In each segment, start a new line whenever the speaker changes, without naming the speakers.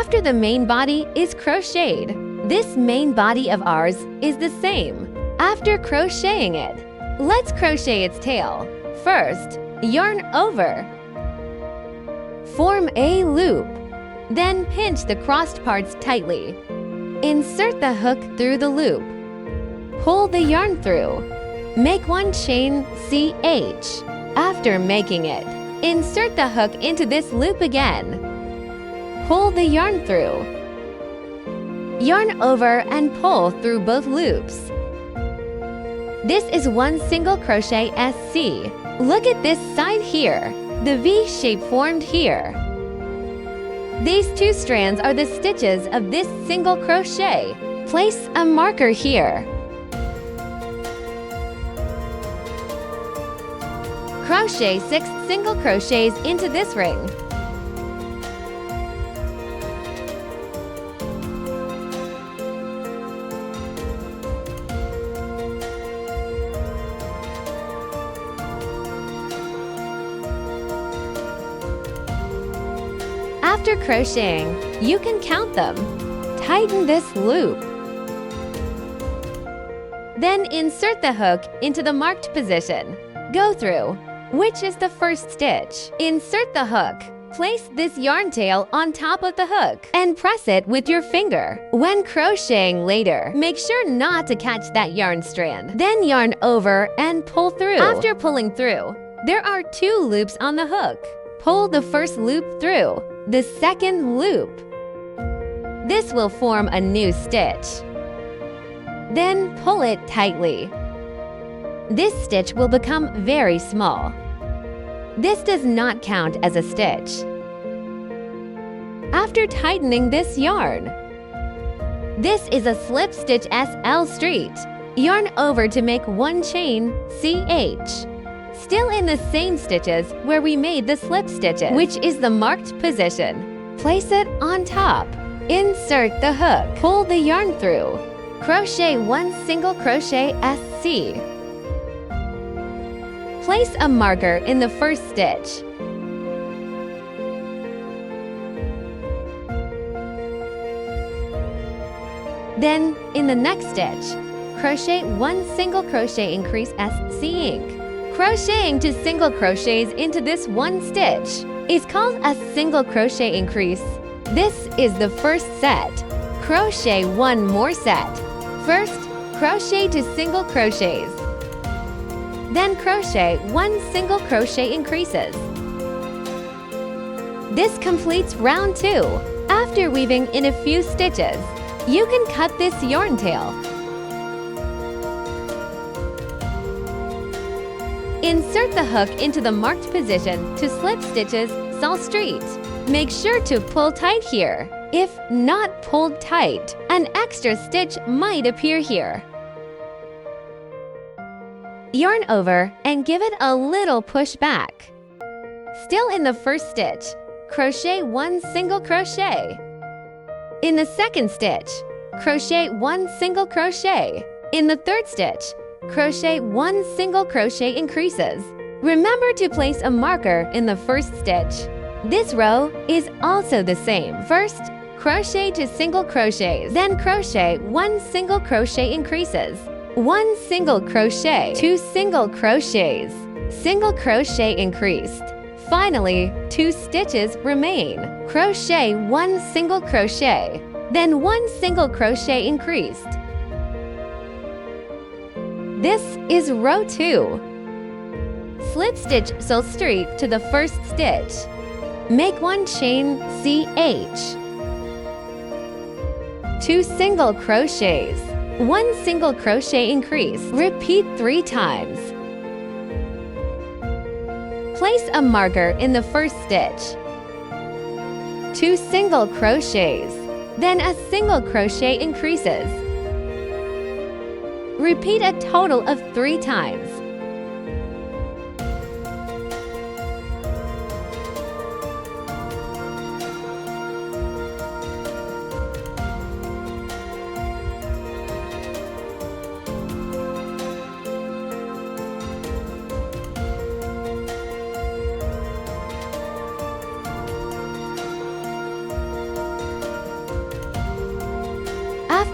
After the main body is crocheted, this main body of ours is the same. After crocheting it, let's crochet its tail. First, yarn over. Form a loop. Then pinch the crossed parts tightly. Insert the hook through the loop. Pull the yarn through. Make one chain CH. After making it, insert the hook into this loop again. Pull the yarn through. Yarn over and pull through both loops. This is one single crochet SC. Look at this side here. The V shape formed here. These two strands are the stitches of this single crochet. Place a marker here. Crochet 6 single crochets into this ring. After crocheting, you can count them. Tighten this loop. Then insert the hook into the marked position. Go through, which is the first stitch. Insert the hook. Place this yarn tail on top of the hook and press it with your finger. When crocheting later, make sure not to catch that yarn strand. Then yarn over and pull through. After pulling through, there are 2 loops on the hook. Pull the first loop through. The second loop. This will form a new stitch. Then pull it tightly. This stitch will become very small. This does not count as a stitch. After tightening this yarn, this is a slip stitch SL street. Yarn over to make one chain CH. Still in the same stitches where we made the slip stitches, which is the marked position. Place it on top. Insert the hook. Pull the yarn through. Crochet 1 single crochet SC. Place a marker in the first stitch. Then, in the next stitch, crochet 1 single crochet increase SC ink. Crocheting 2 single crochets into this one stitch is called a single crochet increase. This is the first set. Crochet 1 more set. First, crochet 2 single crochets. Then crochet 1 single crochet increases. This completes round 2. After weaving in a few stitches, you can cut this yarn tail. Insert the hook into the marked position to slip stitches saw street. Make sure to pull tight here. If not pulled tight, an extra stitch might appear here. Yarn over and give it a little push back. Still in the first stitch, crochet 1 single crochet. In the second stitch, crochet 1 single crochet. In the third stitch, crochet 1 single crochet increases. Remember to place a marker in the first stitch. This row is also the same. First, crochet 2 single crochets, then crochet 1 single crochet increases. 1 single crochet, 2 single crochets, single crochet increased. Finally, 2 stitches remain. Crochet 1 single crochet, then 1 single crochet increased. This is row 2. Slip stitch sew straight to the first stitch. Make one chain CH. 2 single crochets. 1 single crochet increase. Repeat 3 times. Place a marker in the first stitch. 2 single crochets. Then a single crochet increases. Repeat a total of 3 times.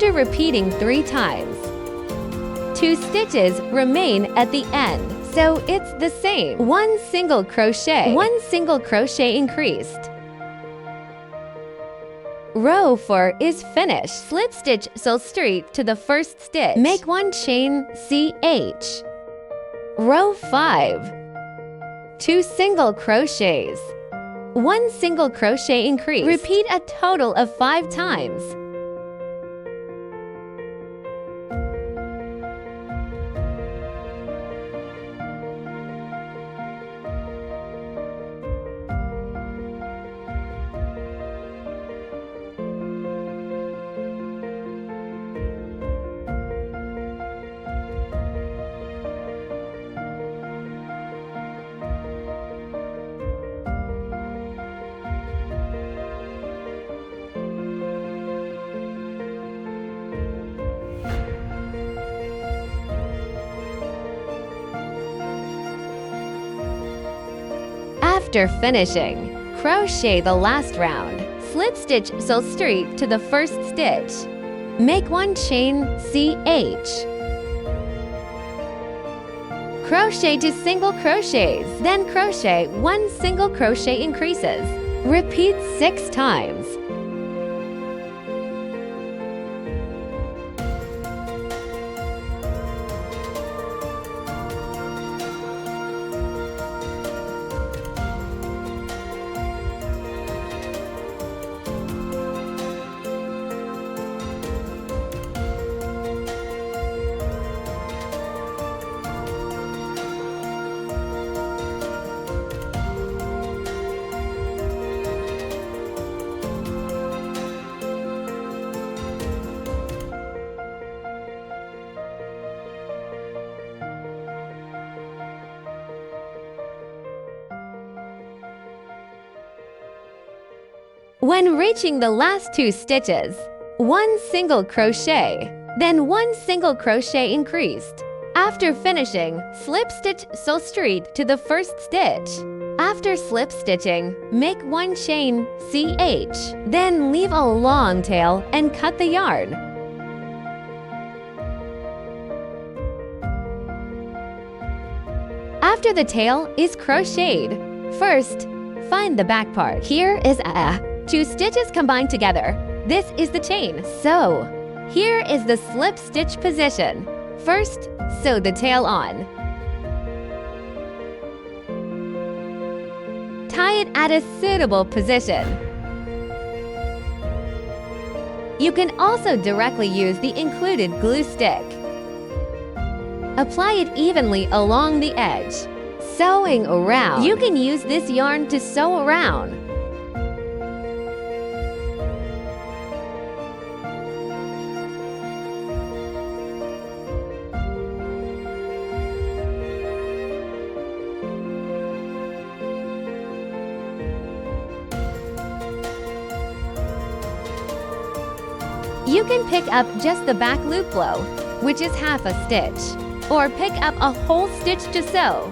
after repeating 3 times. 2 stitches remain at the end, so it's the same. 1 single crochet, 1 single crochet increased. Row 4 is finished. Slip stitch sew straight to the first stitch. Make 1 chain CH. Row 5. 2 single crochets. 1 single crochet increase. Repeat a total of 5 times. After finishing, crochet the last round. Slip stitch sew straight to the first stitch. Make 1 chain CH. Crochet 2 single crochets, then crochet 1 single crochet increases. Repeat 6 times. When reaching the last 2 stitches, 1 single crochet, then 1 single crochet increased. After finishing, slip stitch sew straight to the first stitch. After slip stitching, make 1 chain CH, then leave a long tail and cut the yarn. After the tail is crocheted, first, find the back part. Here is 2 stitches combined together. This is the chain. So, here is the slip stitch position. First, sew the tail on. Tie it at a suitable position. You can also directly use the included glue stick. Apply it evenly along the edge. Sewing around. You can use this yarn to sew around. You can pick up just the back loop blow, which is half a stitch, or pick up a whole stitch to sew.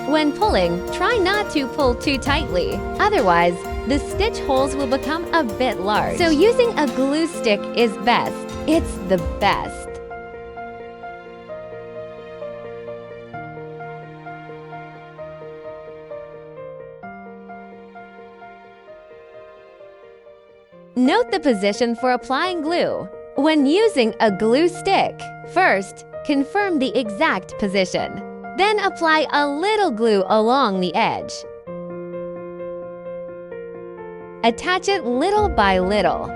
When pulling, try not to pull too tightly, otherwise, the stitch holes will become a bit large. So using a glue stick is best. It's the best. Note the position for applying glue. When using a glue stick, first, confirm the exact position. Then apply a little glue along the edge. Attach it little by little.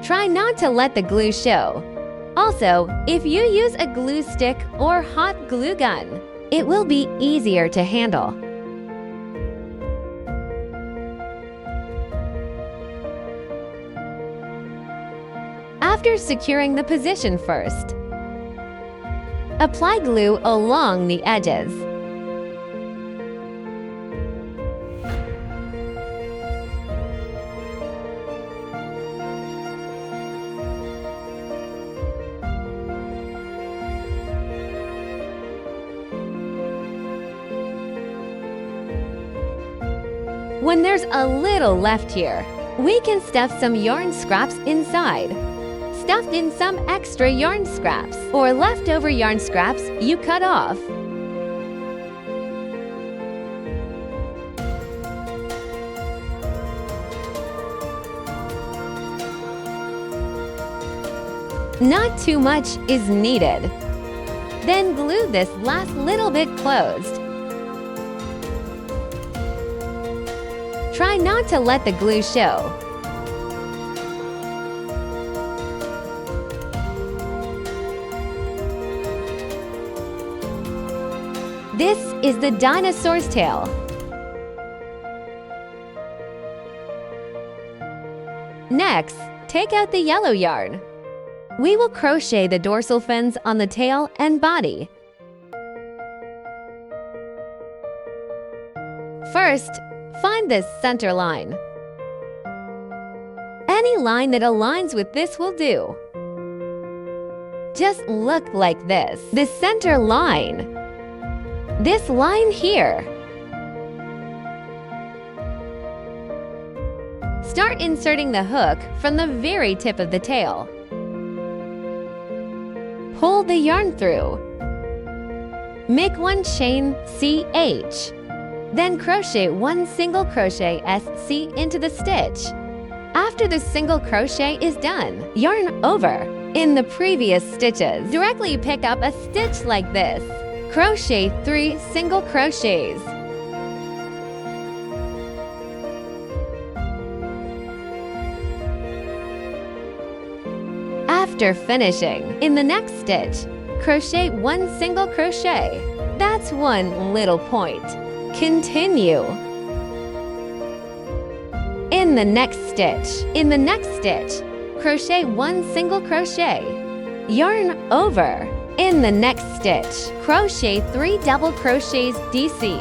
Try not to let the glue show. Also, if you use a glue stick or hot glue gun, it will be easier to handle. After securing the position first, apply glue along the edges. When there's a little left here, we can stuff some yarn scraps inside. Stuffed in some extra yarn scraps or leftover yarn scraps you cut off. Not too much is needed. Then glue this last little bit closed. Try not to let the glue show. This is the dinosaur's tail. Next, take out the yellow yarn. We will crochet the dorsal fins on the tail and body. First, find this center line. Any line that aligns with this will do. Just look like this. The center line. This line here. Start inserting the hook from the very tip of the tail. Pull the yarn through. Make one chain CH. Then crochet one single crochet SC into the stitch. After the single crochet is done, yarn over. In the previous stitches, directly pick up a stitch like this. Crochet 3 single crochets. After finishing, in the next stitch, crochet one single crochet. That's one little point. Continue. In the next stitch, crochet one single crochet. Yarn over. In the next stitch, crochet 3 double crochets DC.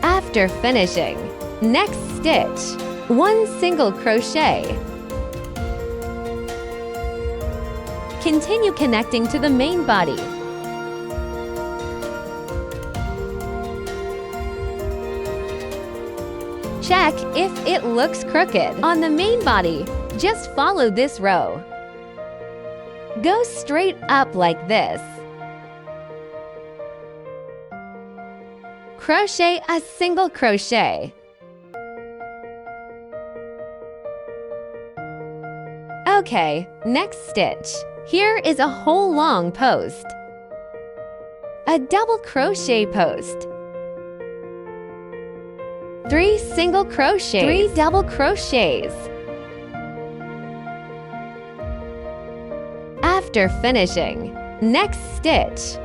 After finishing, next stitch, one single crochet. Continue connecting to the main body. Check if it looks crooked on the main body. Just follow this row. Go straight up like this. Crochet a single crochet. Okay, next stitch. Here is a whole long post. A double crochet post. 3 single crochets. 3 double crochets. After finishing, next stitch.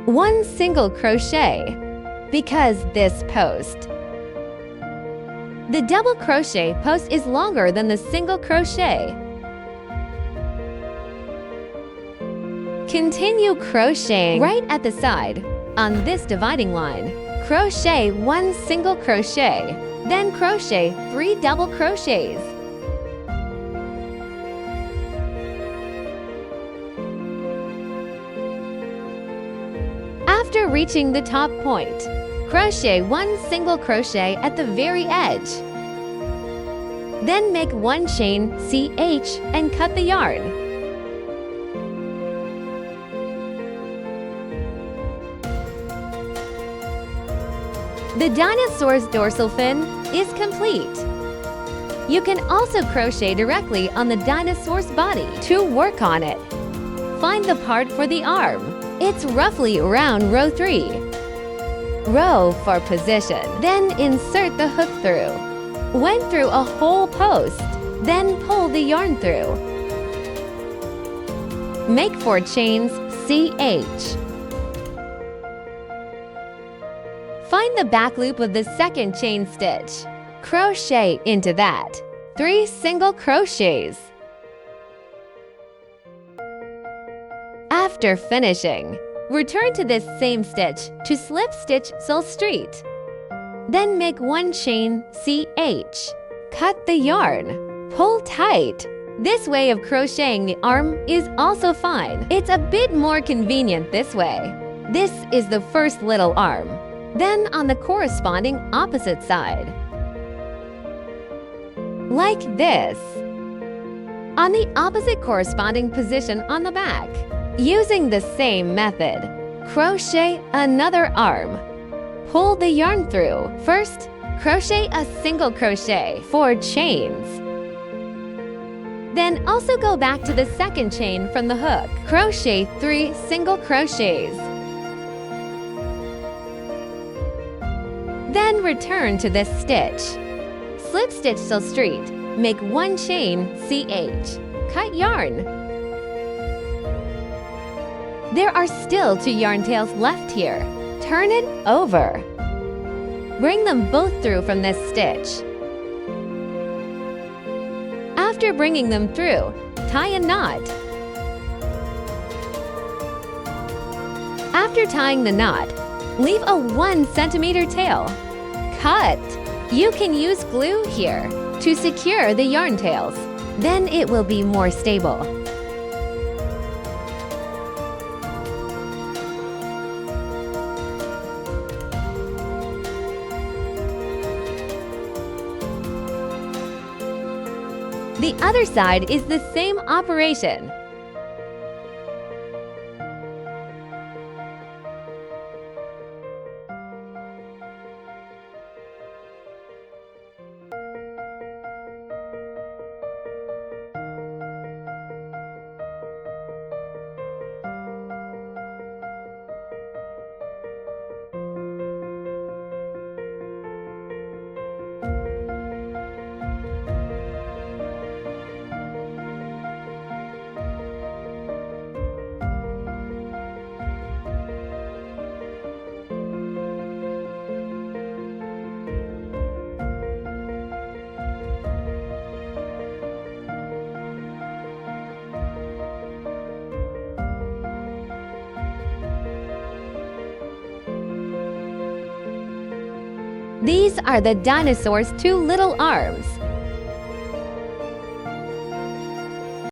1 single crochet, because this post. The double crochet post is longer than the single crochet. Continue crocheting right at the side. On this dividing line, crochet 1 single crochet, then crochet 3 double crochets. After reaching the top point, crochet 1 single crochet at the very edge. Then make 1 chain CH and cut the yarn. The dinosaur's dorsal fin is complete. You can also crochet directly on the dinosaur's body to work on it. Find the part for the arm. It's roughly around row 3. Row for position. Then insert the hook through. Went through a whole post. Then pull the yarn through. Make 4 chains CH. Find the back loop of the second chain stitch. Crochet into that. 3 single crochets. After finishing, return to this same stitch to slip stitch sole street. Then make 1 chain CH. Cut the yarn. Pull tight. This way of crocheting the arm is also fine. It's a bit more convenient this way. This is the first little arm. Then on the corresponding opposite side. Like this. On the opposite corresponding position on the back. Using the same method, crochet another arm. Pull the yarn through. First, crochet a single crochet 4 chains. Then also go back to the second chain from the hook. Crochet 3 single crochets. Then return to this stitch. Slip stitch till straight. Make 1 chain CH. Cut yarn. There are still 2 yarn tails left here. Turn it over. Bring them both through from this stitch. After bringing them through, tie a knot. After tying the knot, leave a 1 centimeter tail. Cut! You can use glue here to secure the yarn tails. Then it will be more stable. The other side is the same operation. These are the dinosaur's 2 little arms.